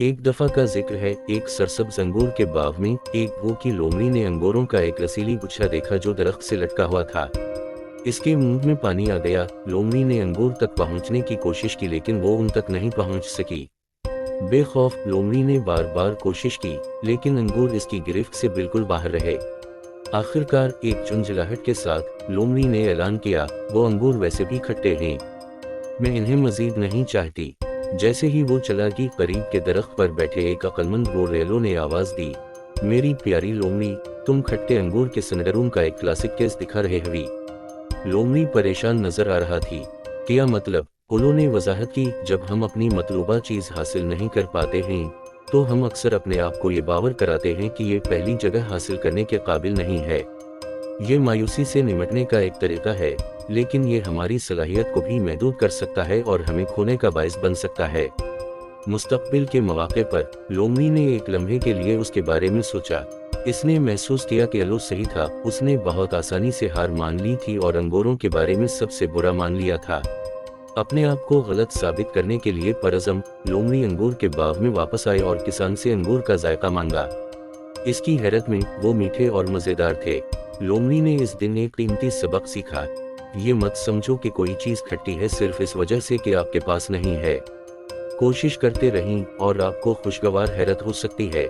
एक दफा का जिक्र है, एक सरसब्ज अंगूर के बाग में एक वो की लोमड़ी ने अंगूरों का एक रसीली गुच्छा देखा जो दरख्त से लटका हुआ था। इसके मुंह में पानी आ गया। लोमड़ी ने अंगूर तक पहुंचने की कोशिश की लेकिन वो उन तक नहीं पहुंच सकी। बेखौफ लोमड़ी ने बार बार कोशिश की, लेकिन अंगूर इसकी गिरफ्त से बिल्कुल बाहर रहे। आखिरकार एक झुंझलाहट के साथ लोमड़ी ने ऐलान किया, वो अंगूर वैसे भी खट्टे हैं, मैं इन्हें मजीद नहीं चाहती। जैसे ही वो चला गई, करीब के दरख्त पर बैठे एक अक्लमंद गोरेलो ने आवाज दी, मेरी प्यारी लोमड़ी, तुम खट्टे अंगूर के सिंड्रोम का एक क्लासिक केस दिखा रहे हवी। लोमड़ी परेशान नजर आ रहा थी। क्या मतलब? उन्होंने वजाहत की, जब हम अपनी मतलूबा चीज हासिल नहीं कर पाते हैं तो हम अक्सर अपने आप को ये बावर कराते हैं कि ये पहली जगह हासिल करने के काबिल नहीं है। ये मायूसी से निपटने का एक तरीका है, लेकिन ये हमारी सलाहियत को भी महदूद कर सकता है और हमें खोने का बायस बन सकता है। मुस्तकबिल के मौके पर लोमड़ी ने एक लम्हे के लिए उसके बारे में सोचा। इसने महसूस किया कि अल्लाह सही था। उसने बहुत आसानी से हार मान ली थी और अंगूरों के बारे में सबसे बुरा मान लिया था। अपने आप को गलत साबित करने के लिए परअज़म लोमड़ी अंगूर के बाग में वापस आए और किसान से अंगूर का जायका मांगा। इसकी हैरत में वो मीठे और मजेदार थे। लोमड़ी ने इस दिन एक कीमती सबक सीखा। ये मत समझो कि कोई चीज खट्टी है सिर्फ इस वजह से कि आपके पास नहीं है। कोशिश करते रहें और आपको खुशगवार हैरत हो सकती है।